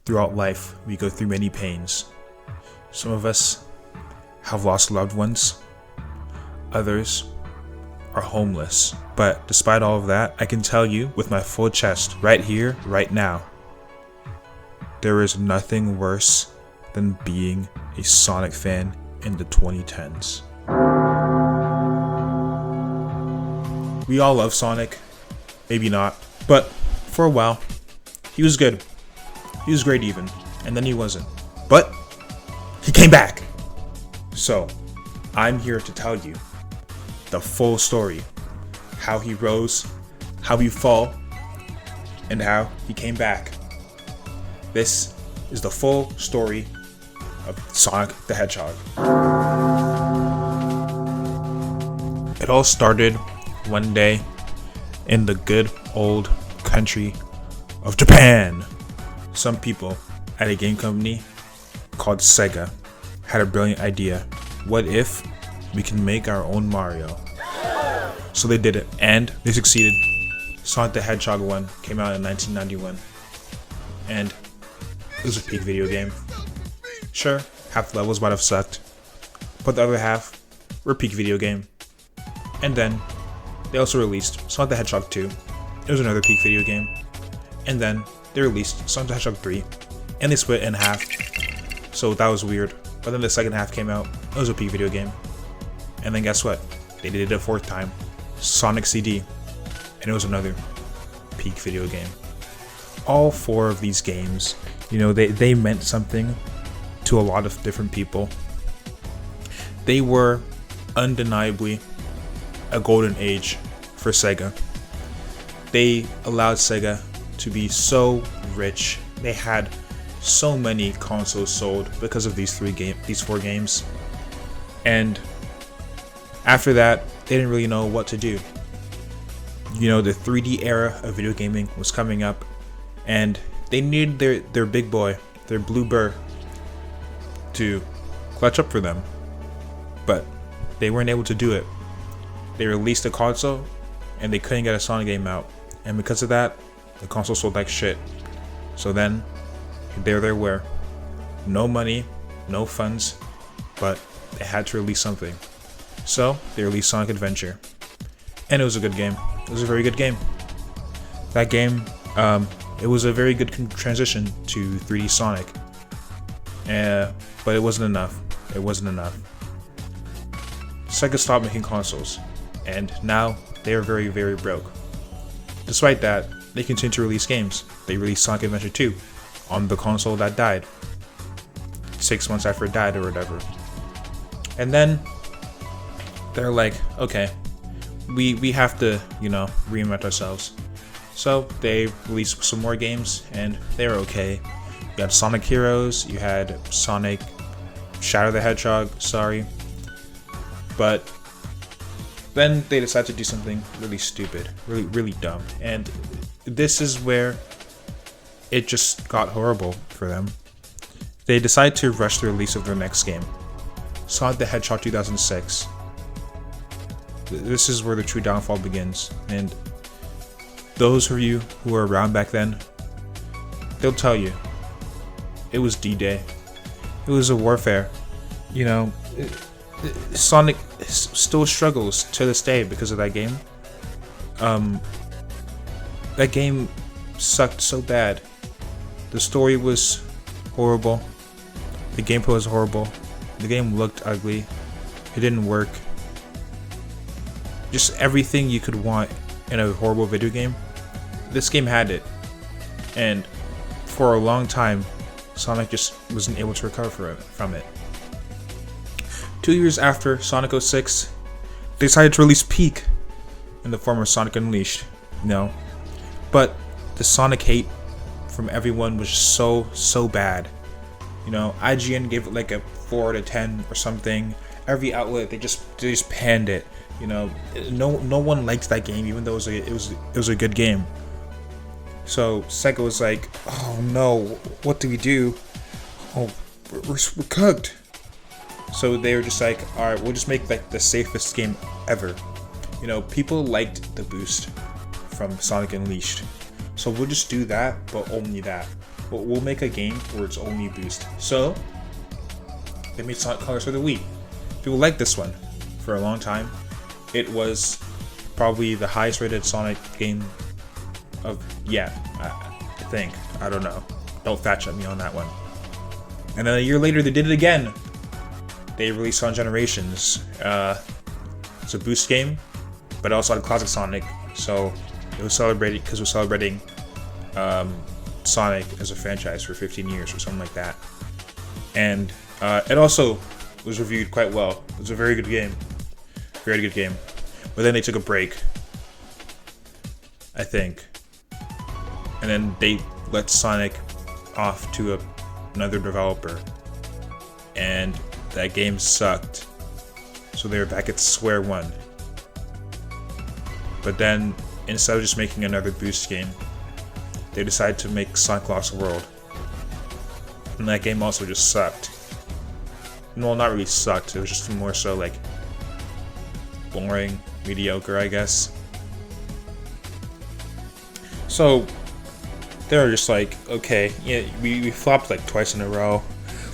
Throughout life, we go through many pains. Some of us have lost loved ones. Others are homeless. But despite all of that, I can tell you with my full chest, right here, right now, there is nothing worse than being a Sonic fan in the 2010s. We all love Sonic. Maybe not. But for a while, he was good. He was great even. And then he wasn't. But he came back. So, I'm here to tell you the full story. How he rose, how he fell, and how he came back. This is the full story of Sonic the Hedgehog. It all started one day in the good old country of Japan. Some people at a game company called Sega had a brilliant idea. What if we can make our own Mario? So they did it, and they succeeded. Sonic the Hedgehog 1 came out in 1991, and it was a peak video game. Sure, half the levels might have sucked, but the other half were a peak video game. And then they also released Sonic the Hedgehog 2. It was another peak video game. And then they released Sonic the Hedgehog 3, and they split it in half. So that was weird. But then the second half came out. It was a peak video game. And then guess what? They did it a fourth time. Sonic CD. And it was another peak video game. All four of these games, they meant something to a lot of different people. They were undeniably a golden age for Sega. They allowed Sega to be so rich. They had so many consoles sold because of these four games. And after that, they didn't really know what to do. The 3D era of video gaming was coming up, and they needed their big boy, their Blue Burr, to clutch up for them. But they weren't able to do it. They released a console, and they couldn't get a Sonic game out. And because of that, the console sold like shit. So then, there they were. No money, no funds, but they had to release something. So, they released Sonic Adventure. And it was a good game. It was a very good game. That game, it was a very good transition to 3D Sonic. But it wasn't enough. It wasn't enough. Sega stopped making consoles, and now they are very, very broke. Despite that, they continue to release games. They released Sonic Adventure 2 on the console that died 6 months after it died or whatever. And then they're like, okay, we have to, reinvent ourselves. So they released some more games, and they were okay. You had Sonic Heroes, you had Sonic Shadow the Hedgehog, but then they decided to do something really stupid, really, really dumb. And this is where it just got horrible for them. They decided to rush the release of their next game, Sonic the Hedgehog 2006. This is where the true downfall begins. And those of you who were around back then, they'll tell you, it was D-Day. It was a warfare. Sonic still struggles to this day because of that game. That game sucked so bad. The story was horrible. The gameplay was horrible. The game looked ugly. It didn't work. Just everything you could want in a horrible video game, this game had it. And for a long time, Sonic just wasn't able to recover from it. 2 years after Sonic 06, they decided to release Peak in the form of Sonic Unleashed. But the Sonic hate from everyone was so bad. IGN gave it like a 4 out of 10 or something. Every outlet they just panned it. No one liked that game, even though it was a good game. So Sega was like, oh no, what do we do? Oh, we're cooked. So they were just like, alright, we'll just make like the safest game ever. People liked the boost from Sonic Unleashed. So we'll just do that, but only that. we'll make a game where it's only boost. So they made Sonic Colors for the Wii. People liked this one for a long time. It was probably the highest rated Sonic game of, I think. I don't know. Don't fact check me on that one. And then a year later, they did it again. They released Sonic Generations. It's a boost game, but it also had classic Sonic. So it was celebrated because we're celebrating Sonic as a franchise for 15 years or something like that. And it also was reviewed quite well. It was a very good game. Very good game. But then they took a break, I think. And then they let Sonic off to another developer. And that game sucked. So they were back at square one. But then, instead of just making another boost game, they decided to make Sonic Lost World. And that game also just sucked. Well, not really sucked, it was just more so like boring, mediocre, I guess. So they were just like, okay, yeah, we flopped like twice in a row.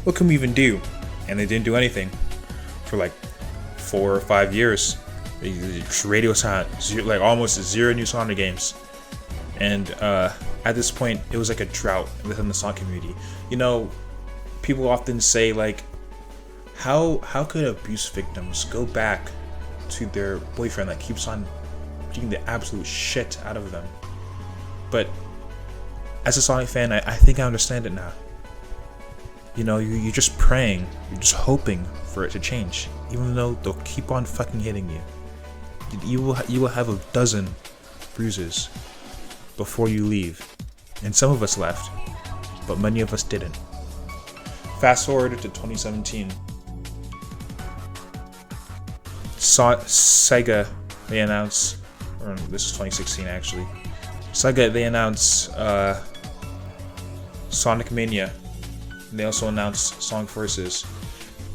What can we even do? And they didn't do anything for like 4 or 5 years. Radio silent, like almost 0 new Sonic games. And at this point, it was like a drought within the Sonic community. You know, people often say like, how could abuse victims go back to their boyfriend that keeps on beating the absolute shit out of them? But as a Sonic fan, I think I understand it now. You know, you're just praying, you're just hoping for it to change, even though they'll keep on fucking hitting you. You will have a dozen bruises before you leave, and some of us left, but many of us didn't. Fast forward to 2017. Sega, they announced, or this is 2016 actually. Sega, they announced Sonic Mania. And they also announced Sonic Forces.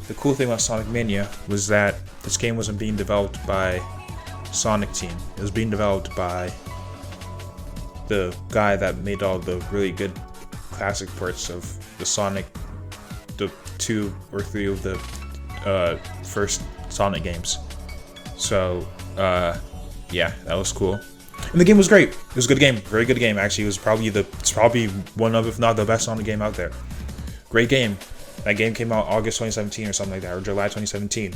The cool thing about Sonic Mania was that this game wasn't being developed by Sonic Team. It was being developed by the guy that made all the really good classic ports of the Sonic, the 2 or 3 of the first Sonic games. So yeah, that was cool. And the game was great. It was a good game, very good game. Actually, it's probably one of, if not the best Sonic game out there. Great game. That game came out August 2017 or something like that, or July 2017.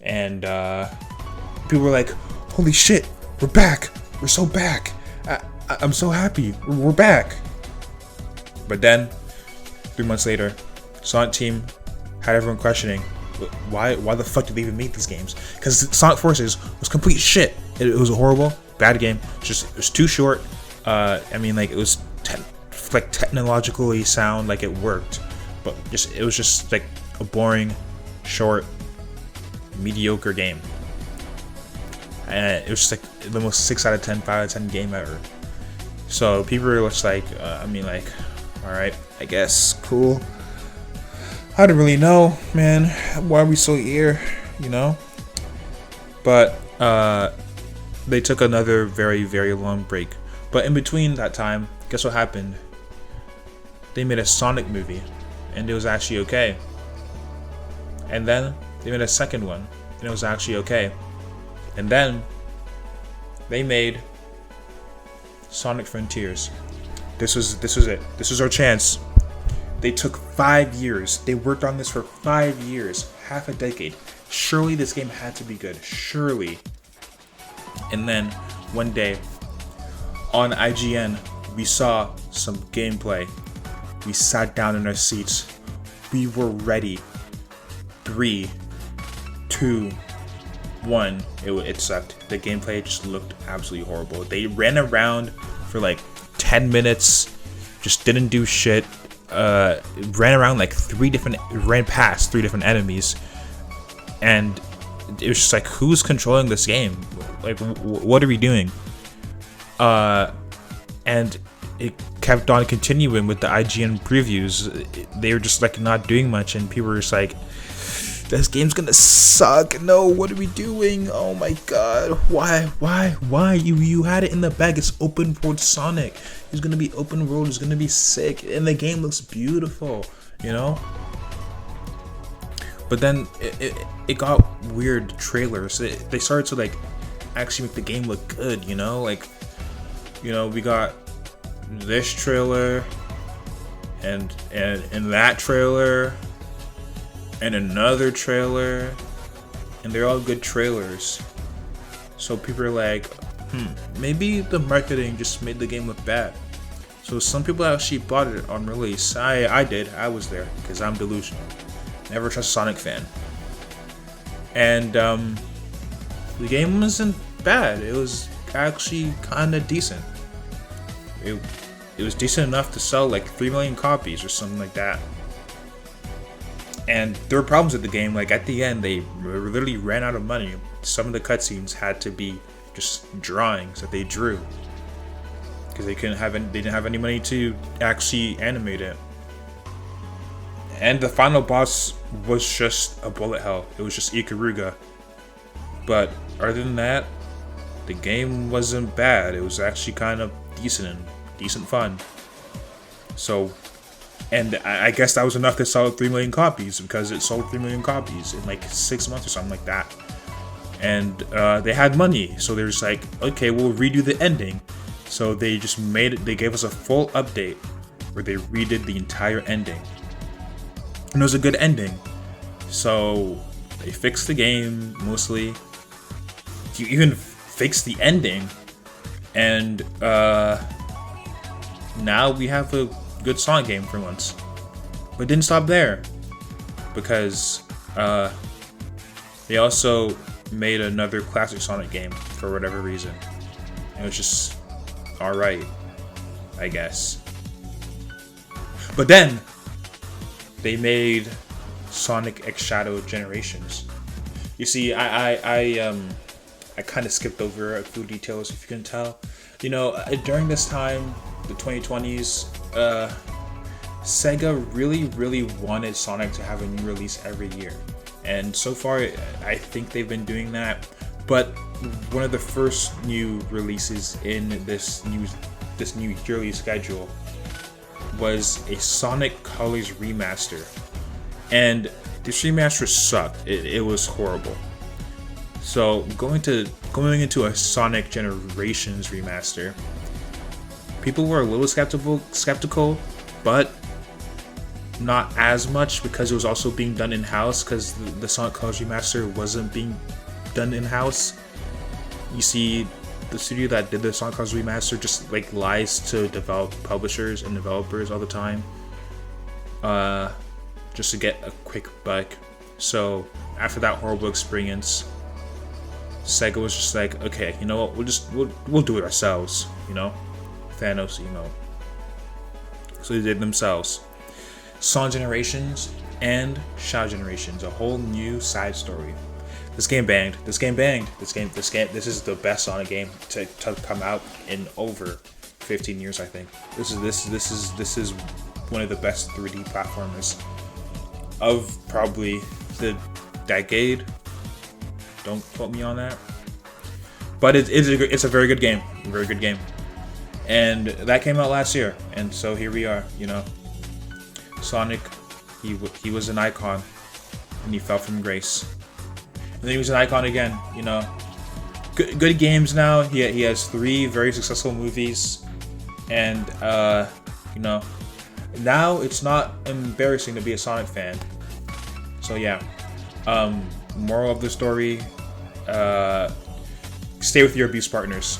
And people were like, holy shit, we're back. We're so back. I'm so happy. We're back. But then, 3 months later, Sonic Team had everyone questioning, why the fuck did they even make these games? Because Sonic Forces was complete shit. It was a horrible, bad game. It was too short. I mean, like, it was technologically sound, like it worked. But it was just like a boring, short, mediocre game. And it was just like the most 6 out of 10, 5 out of 10 game ever. So people were just like, I mean, like, alright, I guess, cool. I don't really know, man. Why are we still here? You know? But they took another very, very long break. But in between that time, guess what happened? They made a Sonic movie. And it was actually okay. And then they made a second one, and it was actually okay. And then they made Sonic Frontiers. This was it. This was our chance. They took 5 years. They worked on this for 5 years, half a decade. Surely this game had to be good. Surely. And then one day on IGN, we saw some gameplay. We sat down in our seats. We were ready. 3, 2, 1. It sucked. The gameplay just looked absolutely horrible. They ran around for like 10 minutes. Just didn't do shit. Ran around like ran past 3 different enemies. And it was just like, who's controlling this game? Like, what are we doing? And it kept on continuing with the IGN previews. They were just like not doing much, and people were just like, This game's gonna suck. No, what are we doing? Oh my god. Why? You had it in the bag. It's open world Sonic. It's gonna be open world. It's gonna be sick. And the game looks beautiful, you know? But then it got weird trailers. They started to like actually make the game look good, you know? Like, you know, we got this trailer and that trailer and another trailer, and they're all good trailers. So people are like, maybe the marketing just made the game look bad. So some people actually bought it on release. I did. I was there because I'm delusional. Never trust a Sonic fan. And the game wasn't bad. It was actually kind of decent. It was decent enough to sell like 3 million copies or something like that. And there were problems with the game. Like at the end, they literally ran out of money. Some of the cutscenes had to be just drawings that they drew because they didn't have any money to actually animate it. And the final boss was just a bullet hell. It was just Ikaruga. But other than that, the game wasn't bad. It was actually kind of decent fun. So. And I guess that was enough to sell 3 million copies because it sold 3 million copies in like 6 months or something like that. And they had money, so they're just like, okay, we'll redo the ending. So they just they gave us a full update where they redid the entire ending. And it was a good ending. So they fixed the game mostly. You even fixed the ending. And now we have a good Sonic game for once. But it didn't stop there, because they also made another classic Sonic game for whatever reason. It was just alright, I guess. But then they made Sonic X Shadow Generations. You see, I kind of skipped over a few details, if you can tell. You know, during this time, the 2020s, Sega really wanted Sonic to have a new release every year, and so far I think they've been doing that. But one of the first new releases in this new yearly schedule was a Sonic Colors remaster, and this remaster sucked. It was horrible. So going into a Sonic Generations remaster, people were a little skeptical, but not as much, because it was also being done in-house, because the Sonic Colors remaster wasn't being done in-house. You see, the studio that did the Sonic Colors remaster just like lies to publishers and developers all the time, just to get a quick buck. So after that horrible experience, Sega was just like, okay, you know what, we'll do it ourselves, you know? Thanos emote. So they did themselves. Sonic Generations and Shadow Generations, a whole new side story. This game banged. This is the best Sonic game to come out in over 15 years, I think. This is one of the best 3D platformers of probably the decade. Don't quote me on that. But it's a very good game. Very good game. And that came out last year. And so here we are, you know. Sonic, he was an icon. And he fell from grace. And then he was an icon again, you know. Good games now. He has 3 very successful movies. And, you know, now it's not embarrassing to be a Sonic fan. So yeah. Moral of the story, stay with your abuse partners.